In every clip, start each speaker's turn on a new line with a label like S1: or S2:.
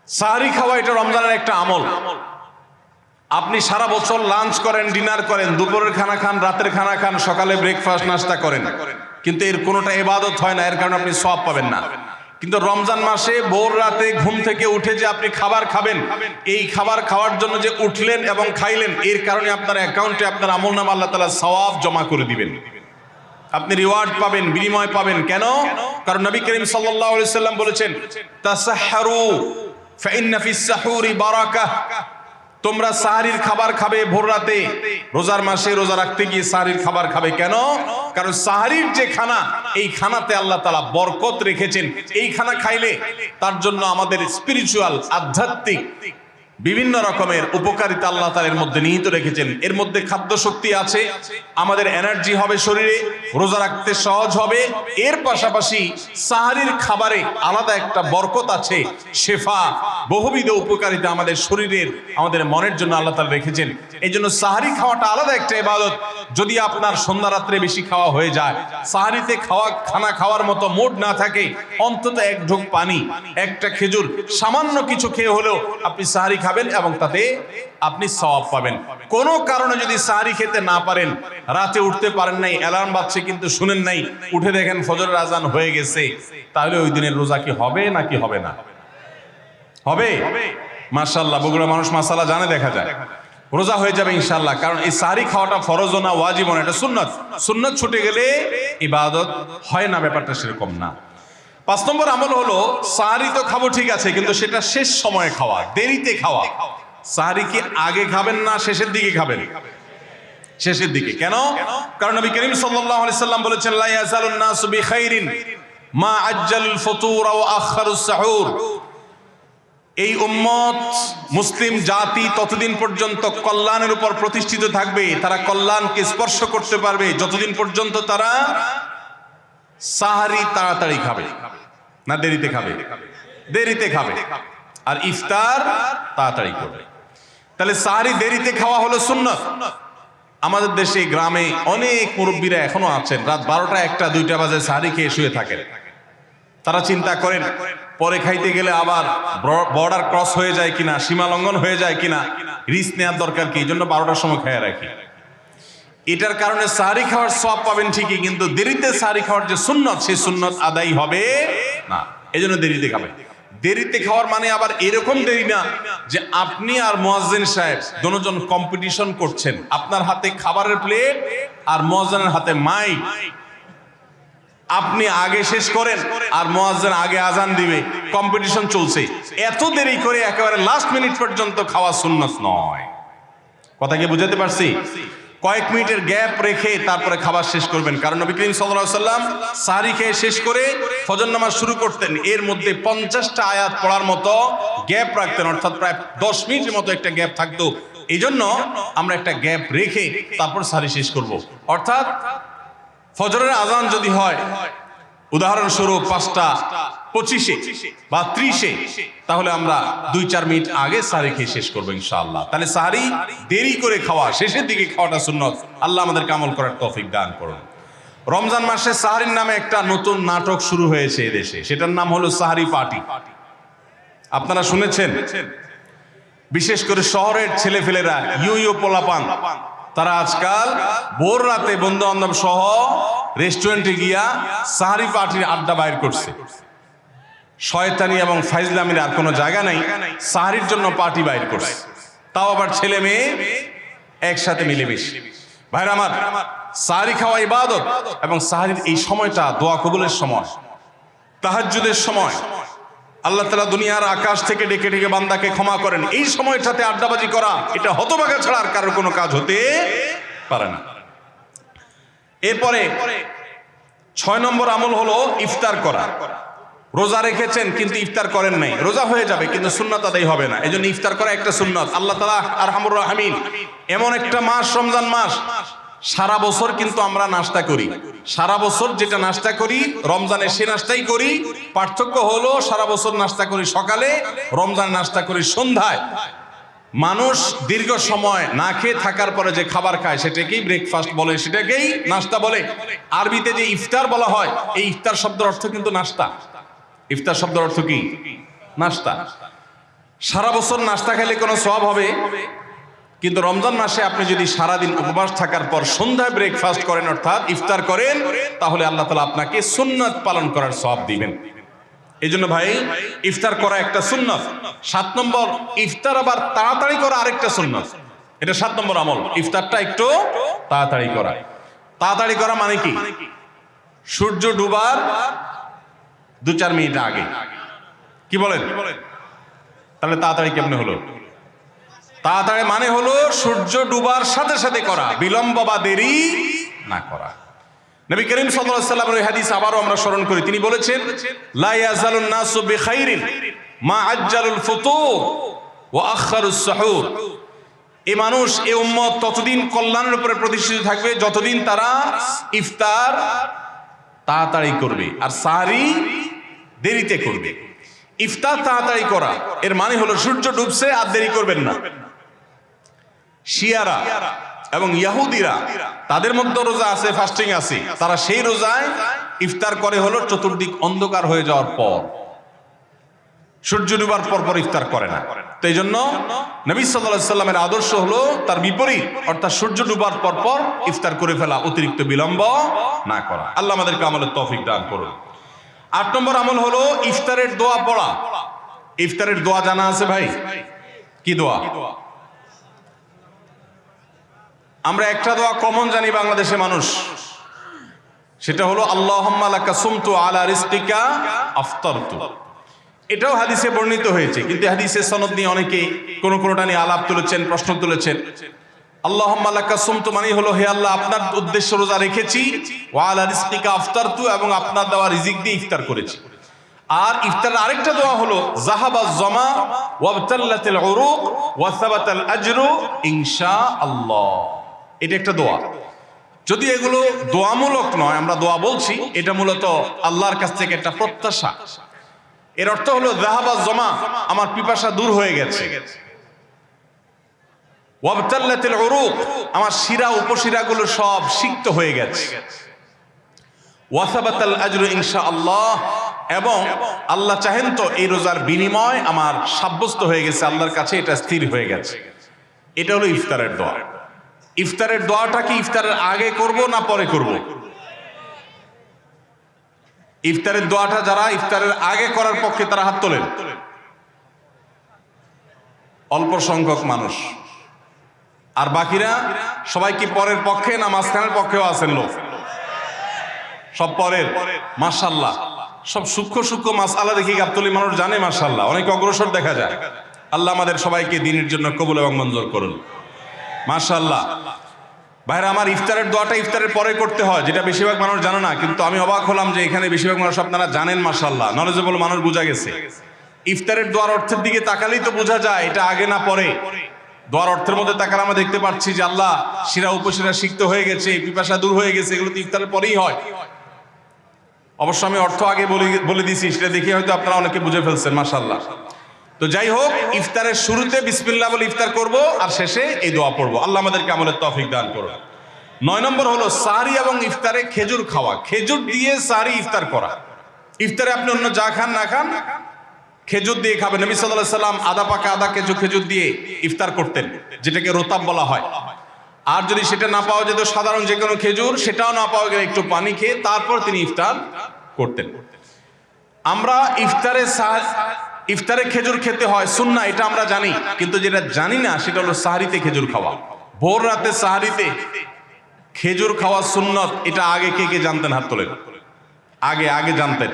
S1: সাহরি খাওয়া এটা রমজানের একটা আমল। আপনি সারা বছর লাঞ্চ করেন, ডিনার করেন, দুপুরের খানা খান, রাতের খানা খান, সকালে ব্রেকফাস্ট নাস্তা করেন, কিন্তু এর কোনোটা ইবাদত হয় না, এর কারণে আপনি সওয়াব পাবেন না। কিন্তু রমজান মাসে ভোর রাতে ঘুম থেকে উঠে যে আপনি খাবার খাবেন, এই খাবার খাওয়ার জন্য যে উঠলেন এবং খাইলেন, এর কারণে আপনার অ্যাকাউন্টে আপনার আমলনামা আল্লাহ তাআলা সওয়াব জমা করে দিবেন, আপনি রিওয়ার্ড পাবেন, বিনিময় পাবেন। কেন? কারণ নবী করিম সাল্লাল্লাহু আলাইহি সাল্লাম বলেছেন, তাসাহহারু ফাইন্না ফিস সাহুরি বারাকাহ। তোমরা সাহরির খাবার খাবে ভোর রাতে, রোজার মাসে রোজা রাখতে গিয়ে সাহরির খাবার খাবে। কেন? কারণ সাহরির যে খানা, এই খানাতে আল্লাহ তাআলা বরকত রেখেছেন। এই খানা খাইলে তার জন্য আমাদের স্পিরিচুয়াল, আধ্যাত্মিক বিভিন্ন রকমের উপকারিতা আল্লাহ তাআলা এর মধ্যে নিহিত রেখেছেন। এর মধ্যে খাদ্য শক্তি আছে, আমাদের এনার্জি হবে শরীরে, রোজা রাখতে সহজ হবে। এর পাশাপাশি সাহরির খাবারে আলাদা একটা বরকত আছে, শেফা, বহুবিধ উপকারিতা আমাদের শরীরের, আমাদের মনের জন্য আল্লাহ তাআলা রেখেছেন। এই জন্য সাহরি খাওয়াটা আলাদা একটা ইবাদত। যদি আপনার সন্ধ্যা রাত্রে বেশি খাওয়া হয়ে যায়, সাহরিতে খানা খাওয়ার মতো মুড না থাকে, অন্তত এক ঢোক পানি, একটা খেজুর, সামান্য কিছু খেয়ে হলেও আপনি সাহরি খাবেন এবং তাতে আপনি সওয়াব পাবেন। কোনো কারণে যদি সাহরি খেতে না পারেন, রাতে উঠতে পারেন নাই, অ্যালার্ম বাজছে কিন্তু শুনেন নাই, উঠে দেখেন ফজরের আজান হয়ে গেছে, তাহলে ওই দিনের রোজা কি হবে নাকি হবে না? হবে। মাশাআল্লাহ, বগুড়া মানুষ মাসালা জানে, দেখা যায় রোজা হয়ে যাবে ইনশাআল্লাহ। কারণ এই সাহরি খাওয়াটা ফরজ না, ওয়াজিব না, এটা সুন্নাত। সুন্নাত ছুটে গেলে ইবাদত হয় না, ব্যাপারটা সেরকম না। 5 নম্বর আমল হলো, সাহরি তো খাবো ঠিক আছে, কিন্তু সেটা শেষ সময়ে খাওয়া, দেরিতে খাওয়া। সাহরি কি আগে খাবেন না শেষের দিকে খাবেন? শেষের দিকে। কেন? কারণ নবী করিম সাল্লাল্লাহু আলাইহি সাল্লাম বলেছেন, লা ইয়াজালুন নাসু বিখাইরিন মা আজ্জালুল ফুতুর ওয়া আখারুস সাহুর। এই উম্মত, মুসলিম জাতি ততদিন পর্যন্ত কল্যাণের উপর প্রতিষ্ঠিত থাকবে, তারা কল্যাণকে স্পর্শ করতে পারবে যতদিন পর্যন্ত তারা সাহরি তাড়াতাড়ি খাবে না দেরিতে খাবে? দেরিতে খাবে। আর ইফতার তাড়াতাড়ি করবে। তাহলে সাহরি দেরিতে খাওয়া হলো সুন্নাত। আমাদের দেশে গ্রামে অনেক মুরব্বীরা এখনো আছেন, রাত 12টা, 1টা, 2টা বাজে সাহরি খেয়ে শুয়ে থাকেন। তারা চিন্তা করেন পরে খাইতে গেলে আবার বর্ডার ক্রস হয়ে যায় কিনা, সীমা লঙ্ঘন হয়ে যায় কিনা, রিস্ক নেওয়ার দরকার কি, এই জন্য 12টার সময় খেয়ে রাখি। এটার কারণে সাহরি খাওয়ার সওয়াব পাবেন ঠিকই, কিন্তু দেরিতে সাহরি খাওয়ার যে সুন্নত, সেই সুন্নত আদায় হবে না। এই জন্য দেরিতে খাবেন। দেরিতে খাওয়ার মানে আবার এরকম দেরি না যে আপনি আর মুয়াজ্জিন সাহেব দুজন কম্পিটিশন করছেন, আপনার হাতে খাবারের প্লেট আর মুয়াজ্জিনের হাতে মাইক, আপনি আগে শেষ করেন আর মুয়াজ্জিন আগে আজান দিবে, কম্পিটিশন চলছে। এত দেরি করে একেবারে লাস্ট মিনিট পর্যন্ত খাওয়া সুন্নাত নয়। কথা কি বুঝাতে পারছি? কয়েক মিনিটের গ্যাপ রেখে তারপরে খাবার শেষ করবেন। কারণ নবী করিম সাল্লাল্লাহু আলাইহি সাল্লাম সাহরি খেয়ে শেষ করে ফজর নামাজ শুরু করতেন, এর মধ্যে 50টা আয়াত পড়ার মতো গ্যাপ রাখতেন, অর্থাৎ প্রায় 10 মিনিটের মতো একটা গ্যাপ থাকতো। এই জন্য আমরা একটা গ্যাপ রেখে তারপর সাহরি শেষ করব। অর্থাৎ ফজরের আজান যদি হয় উদাহরণস্বরূপ 5:25 বা 30, তাহলে আমরা 2-4 মিনিট আগে সাহরি খেয়ে শেষ করবো ইনশাআল্লাহ। তাহলে সাহরি দেরি করে খাওয়া, শেষের দিকে খাওয়াটা সুন্নত। আল্লাহ আমাদেরকে আমল করার তৌফিক দান করুন। রমজান মাসে সাহরির নামে একটা নতুন নাটক শুরু হয়েছে এদেশে, সেটার নাম হলো সাহরি পার্টি। আপনারা শুনেছেন? বিশেষ করে শহরের ছেলেফেলেরা, ইউ পোলাপান, তারা আজকাল ভোর রাতে বন্ধু বান্ধব সহ রেস্টুরেন্টে গিয়া সাহরি পার্টির আড্ডা বাইর করছে। শয়তানি এবং ফাইজলামির আর কোনো জায়গা নাই, সাহরির জন্য পার্টি বাইর করছে, তাও আবার ছেলে মেয়ে একসাথে মিলেমিশে। ভাইরা আমার, সাহরি খাওয়া ইবাদত, এবং সাহরির এই সময়টা দোয়া কবুলের সময়, তাহাজ্জুদের সময়। আল্লাহ তাআলা দুনিয়ার আকাশ থেকে ডেকে ডেকে বান্দাকে ক্ষমা করেন। এই সময়টাতে আড্ডাবাজি করা, এটা হতভাগা ছাড়া আর কারোর কোনো কাজ হতে পারে না। এরপরে 6 নম্বর আমল হলো ইফতার করা। রোজা রেখেছেন কিন্তু ইফতার করেন নাই, রোজা হয়ে যাবে কিন্তু সুন্নাত আদায় হবে না। এই জন্য ইফতার করা একটা সুন্নাত। আল্লাহ তাআলা আরহামুর রাহিমিন, এমন একটা মাস রমজান মাস, সারা বছর কিন্তু আমরা নাস্তা করি। সারা বছর যেটা নাস্তা করি রমজানে সে নাস্তাই করি। পার্থক্য হলো সারা বছর নাস্তা করি সকালে, রমজান নাস্তা করি সন্ধ্যায়। মানুষ দীর্ঘ সময় না খেয়ে থাকার পরে যে খাবার খায় সেটাকেই ব্রেকফাস্ট বলে, সেটাকেই নাস্তা বলে। আরবিতে যে ইফতার বলা হয়, এই ইফতার শব্দের অর্থ কিন্তু নাস্তা। ইফতার শব্দের অর্থ কি? নাস্তা। সারা বছর নাস্তা খেলে কোনো সওয়াব হবে, কিন্তু রমজান মাসে আপনি যদি সারাদিন উপবাস থাকার পর সন্ধ্যায় ব্রেকফাস্ট করেন অর্থাৎ ইফতার করেন, তাহলে আল্লাহ তাআলা আপনাকে সুন্নাত পালন করার সওয়াব দিবেন। এই জন্য ভাই ইফতার করা একটা সুন্নাত। 7 নম্বর, ইফতার আবার তাড়াতাড়ি করা আরেকটা সুন্নাত। এটা 7 নম্বর আমল, ইফতারটা একটু তাড়াতাড়ি করা। তাড়াতাড়ি করা মানে কি? সূর্য ডুবার 2-4 মিনিট আগে। কি বলেন? তাহলে তাড়াতাড়ি কেমনে হলো? তাড়াতাড়ি মানে হলো সূর্য ডুবার সাথে সাথে করা, বিলম্ব বা দেরি না করা। নবী করিম সাল্লাল্লাহু আলাইহি ওয়াসাল্লামের এই হাদিস আবারও আমরা স্মরণ করি। তিনি বলেছেন, লা ইয়াজালুন নাসু বিখাইরিন মা আজ্জালুল ফুতুর ওয়া আখারুস সুহুর। এই মানুষ, এই উম্মত ততদিন কল্যাণের উপরে প্রতিষ্ঠিত থাকবে যতদিন তারা ইফতার তাড়াতাড়ি করবে আর সাহরি দেরিতে করবে। ইফতার তাড়াতাড়ি করা এর মানে হলো সূর্য ডুবছে আর দেরি করবেন না। শিয়ারা এবং ইহুদিরা তাদের মধ্যে রোজা আছে, ফাস্টিং আছে, তারা সেই রোজায় ইফতার করে হলো চতুর্দিক অন্ধকার হয়ে যাওয়ার পর, সূর্য ডুবার পর পর ইফতার করে না। তো এই জন্য নবী সাল্লাল্লাহু আলাইহি সাল্লামের আদর্শ হলো তার বিপরীত, অর্থাৎ সূর্য ডুবার পর পর ইফতার করে ফেলা, অতিরিক্ত বিলম্ব না করা। আল্লাহ আমাদেরকে আমলের তৌফিক দান করুন। 8 নম্বর আমল হলো ইফতারের দোয়া পড়া। ইফতারের দোয়া জানা আছে ভাই? কি দোয়া? আমরা একটা দোয়া কমন জানি বাংলাদেশের মানুষ, সেটা হলো আল্লাহুম্মা লাকা সুমতু আলা রিজকিকা আফতারতু। এটাও হাদিসে বর্ণিত হয়েছে, কিন্তু হাদিসের সনদ নিয়ে অনেকে কোনটা নিয়ে আলাপ তুলেছেন, প্রশ্ন তুলেছেন। আল্লাহুম্মা লাকা সুমতু মানে হলো, হে আল্লাহ, আপনার উদ্দেশ্যে রোজা রেখেছি, ওয়া আলা রিজকিকা আফতারতু, এবং আপনার দেওয়া রিজিক দিয়ে ইফতার করেছি। আর ইফতারের আরেকটা দোয়া হলো যাহাবাজ জামা ওয়াবতাল্লাতিল উরুক ওয়া সাবাতাল আজরু ইনশাআল্লাহ। এটা একটা দোয়া। যদি এগুলো দোয়ামূলক নয়, আমরা দোয়া বলছি, এটা মূলত আল্লাহর কাছ থেকে একটা প্রত্যাশা। এর অর্থ হলো যাহাবাজ জামা, আমার পিপাসা দূর হয়ে গেছে। ওয়াবতাল্লাতিল উরুক, আমার শিরা উপশিরাগুলো সব সিক্ত হয়ে গেছে। ওয়া সাবাতাল আজরু ইনশাআল্লাহ, এবং আল্লাহ চাহেন তো এই রোজার বিনিময় আমার সাব্যস্ত হয়ে গেছে আল্লাহর কাছে, এটা স্থির হয়ে গেছে। এটা হলো ইফতারের দোয়া। ইফতারের দোয়াটা কি ইফতারের আগে করব না পরে করব? ইফতারের দোয়াটা যারা ইফতারের আগে করার পক্ষে তারা হাত তোলেন। অল্প সংখ্যক মানুষ। আর বাকিরা সবাই কি পরের পক্ষে না মাঝখানের পক্ষেও আছেন লোক? সব পরের। মাশাআল্লাহ, সব সূক্ষ্ম সূক্ষ্ম মাসআলা দেখি গাবতলী মানুষ জানে, মাশাআল্লাহ, অনেক অগ্রসর দেখা যায়। আল্লাহ আমাদের সবাইকে দ্বীনের জন্য কবুল এবং মঞ্জুর করুন, মাশাআল্লাহ। ভাইরা আমার, ইফতারের দোয়াটা ইফতারের পরে করতে হয়, যেটা বেশিরভাগ মানুষ জানে না, কিন্তু আমি অবাক হলাম যে এখানে বেশিরভাগ মানুষ আপনারা জানেন, মাশাআল্লাহ, নলেজেবল মানুষ, বোঝা গেছে। ইফতারের দোয়ার অর্থের দিকে তাকালেই তো বোঝা যায় এটা আগে না পরে। দোয়ার অর্থের মধ্যে তাকালে আমরা দেখতে পাচ্ছি যে আল্লাহ শিরা উপশিরা সিক্ত হয়ে গেছে, পিপাসা দূর হয়ে গেছে, এগুলো তো ইফতারের পরেই হয়। অবশ্য আমি অর্থ আগে বলে দিয়েছি, সেটা দেখে হয়তো আপনারা অনেকে বুঝে ফেলছেন, মাশাআল্লাহ। তো যাই হোক, ইফতারের শুরুতে বিসমিল্লাহ বলে ইফতার করব, আর শেষে এই দোয়া পড়বো। আল্লাহ আমাদেরকে আমলের তৌফিক দান করুন। 9 নম্বর হলো সাহরি এবং ইফতারে খেজুর খাওয়া। খেজুর দিয়ে সাহরি ইফতার করা। ইফতারে আপনি অন্য যা খান না খান, খেজুর দিয়ে খাবেন। নবী সাল্লাল্লাহু আলাইহি সাল্লাম আধা পাকা আধা কেজি খেজুর দিয়ে ইফতার করতেন, যেটাকে রোতাব বলা হয়। আর যদি সেটা না পাওয়া যেত, সাধারণ যে কোনো খেজুর, সেটাও না পাওয়া গেলে একটু পানি খেয়ে তারপর তিনি ইফতার করতেন। আমরা ইফতারে খেজুর খেতে হয় সুন্নাহ, এটা আমরা জানি, কিন্তু যেটা জানি না সেটা হলো সাহরিতে খেজুর খাওয়া। ভোর রাতে সাহরিতে খেজুর খাওয়া সুন্নত, এটা আগে কে কে জানতেন? হাত তোলেন। আগে জানতেন,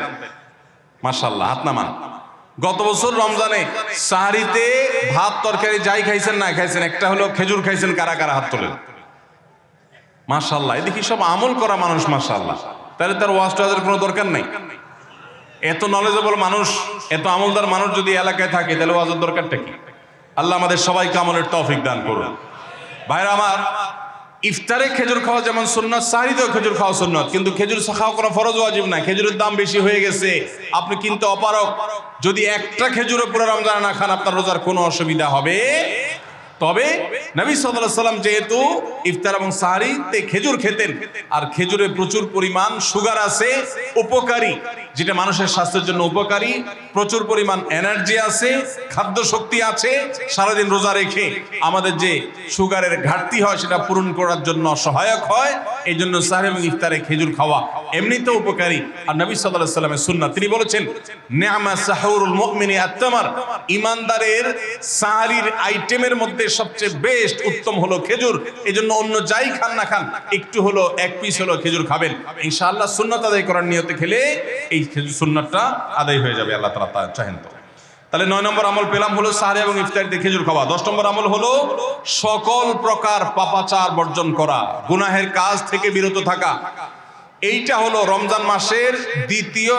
S1: মাশাআল্লাহ, হাত নামান। গত বছর রমজানে সাহরিতে ভাত তরকারি যাই খাইছেন না খাইছেন, একটা হলো খেজুর খাইছেন, কারা কারা হাত তোলেন? মাশাআল্লাহ, এদিকে সব আমল করা মানুষ, মাশাআল্লাহ। তাহলে তার ওয়াজ টোয়াজের কোনো দরকার নাই। এত নলেজেবল মানুষ, এত আমলদার মানুষ যদি এলাকায় থাকে, তাহলে ওয়াজের দরকারটা কি? আল্লাহ আমাদের সবাইকে আমলের তৌফিক দান করুন। ভাইরা আমার, ইফতারে খেজুর খাওয়া যেমন সুন্নাত, সাহরিতেও খেজুর খাওয়া সুন্নাত, কিন্তু খেজুর খাওয়া কোনো ফরজ ওয়াজিব না। খেজুরের দাম বেশি হয়ে গেছে, আপনি কিনতে অপারগ। যদি একটা খেজুরও পুরো রমজানে না খান, আপনার রোজার কোনো অসুবিধা হবে। তবে নবী সাল্লাল্লাহু আলাইহি সাল্লাম যেহেতু ইফতার এবং সাহরিতে খেজুর খেতেন, আর খেজুরে প্রচুর পরিমাণ সুগার আছে, উপকারী, যেটা মানুষের স্বাস্থ্যের জন্য উপকারী, প্রচুর পরিমাণ এনার্জি আছে, খাদ্য শক্তি আছে, সারাদিন রোজা রেখে আমাদের যে সুগারের ঘাটতি হয় সেটা পূরণ করার জন্য সহায়ক হয়। এই জন্য সাহরি এবং ইফতারে খেজুর খাওয়া এমনিতেও উপকারী। আর নবী সাল্লাল্লাহু আলাইহি ওয়াসাল্লামের সুন্নাত, তিনি বলেছেন নি'মা সাহুরুল মুমিনি আত-তামার, ঈমানদারের সাহরির আইটেমের মধ্যে সবচেয়ে বেস্ট উত্তম হলো খেজুর। এজন্য অন্য যাই খান না খান একটু হলো, এক পিস হলো খেজুর খাবেন, ইনশাআল্লাহ সুন্নাত আদায় করার নিয়তে খেলে এই খেজুর সুন্নাতটা আদায় হয়ে যাবে, আল্লাহ তাআলা তা চাহেন তো। তাহলে 9 নম্বর আমল পেলাম হলো সাহরি এবং ইফতারিতে খেজুর খাওয়া। 10 নম্বর আমল হলো সকল প্রকার পাপাচার বর্জন করা, গুনাহের কাজ থেকে বিরত থাকা। এইটা হলো রমজান মাসের দ্বিতীয়